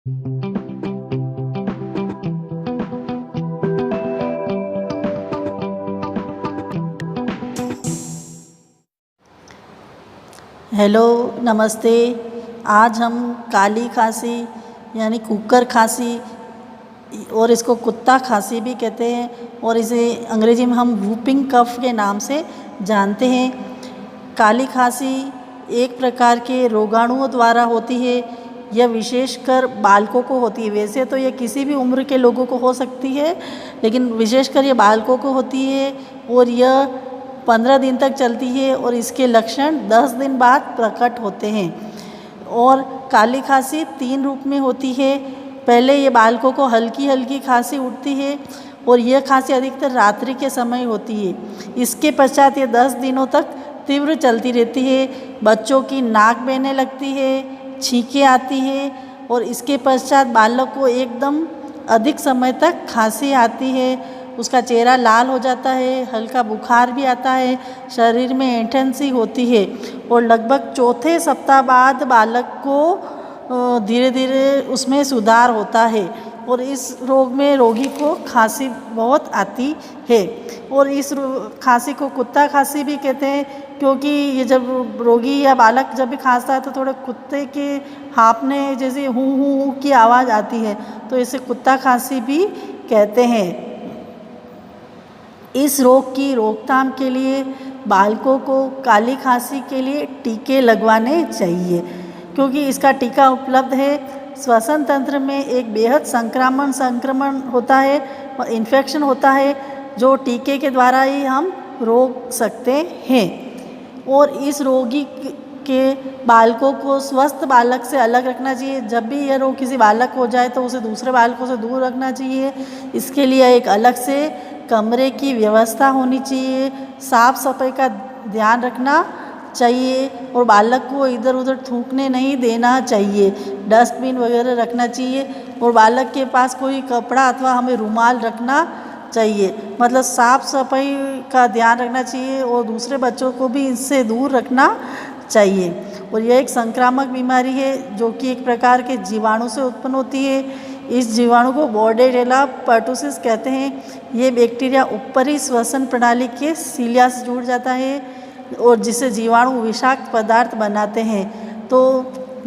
Hello, नमस्ते। आज हम काली खांसी यानी कुकर खांसी और इसको कुत्ता खांसी भी कहते हैं और इसे अंग्रेजी में हम वूपिंग कफ के नाम से जानते हैं। काली खांसी एक प्रकार के रोगाणुओं द्वारा होती है। यह विशेषकर बालकों को होती है। वैसे तो यह किसी भी उम्र के लोगों को हो सकती है, लेकिन विशेषकर ये बालकों को होती है और यह 15 दिन तक चलती है और इसके लक्षण 10 दिन बाद प्रकट होते हैं। और काली खांसी 3 रूप में होती है। पहले ये बालकों को हल्की हल्की खांसी उठती है और यह खांसी अधिकतर रात्रि के समय होती है। इसके पश्चात ये 10 दिनों तक तीव्र चलती रहती है। बच्चों की नाक बहने लगती है, छींकें आती है और इसके पश्चात बालक को एकदम अधिक समय तक खांसी आती है। उसका चेहरा लाल हो जाता है, हल्का बुखार भी आता है, शरीर में ऐंठन सी होती है और लगभग चौथे सप्ताह बाद बालक को धीरे धीरे उसमें सुधार होता है और इस रोग में रोगी को खांसी बहुत आती है। और इस खांसी को कुत्ता खांसी भी कहते हैं, क्योंकि ये जब रोगी या बालक जब भी खांसता है तो थोड़े कुत्ते के हाँफने जैसे हूँ हूँ की आवाज़ आती है, तो इसे कुत्ता खांसी भी कहते हैं। इस रोग की रोकथाम के लिए बालकों को काली खांसी के लिए टीके लगवाने चाहिए, क्योंकि इसका टीका उपलब्ध है। श्वसन तंत्र में एक बेहद संक्रमण होता है और इन्फेक्शन होता है, जो टीके के द्वारा ही हम रोक सकते हैं। और इस रोगी के बालकों को स्वस्थ बालक से अलग रखना चाहिए। जब भी यह रोग किसी बालक को हो जाए तो उसे दूसरे बालकों से दूर रखना चाहिए। इसके लिए एक अलग से कमरे की व्यवस्था होनी चाहिए, साफ सफाई का ध्यान रखना चाहिए और बालक को इधर उधर थूकने नहीं देना चाहिए। डस्टबिन वगैरह रखना चाहिए और बालक के पास कोई कपड़ा अथवा हमें रुमाल रखना चाहिए। मतलब साफ सफाई का ध्यान रखना चाहिए और दूसरे बच्चों को भी इससे दूर रखना चाहिए। और यह एक संक्रामक बीमारी है जो कि एक प्रकार के जीवाणु से उत्पन्न होती है। इस जीवाणु को बॉर्डेरेला पर्टुसिस कहते हैं। ये बैक्टीरिया ऊपरी श्वसन प्रणाली के सीलिया से जुड़ जाता है और जिससे जीवाणु विषाक्त पदार्थ बनाते हैं। तो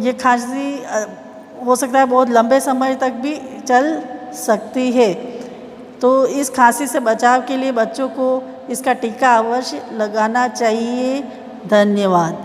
ये खांसी हो सकता है बहुत लंबे समय तक भी चल सकती है। तो इस खांसी से बचाव के लिए बच्चों को इसका टीका अवश्य लगाना चाहिए। धन्यवाद।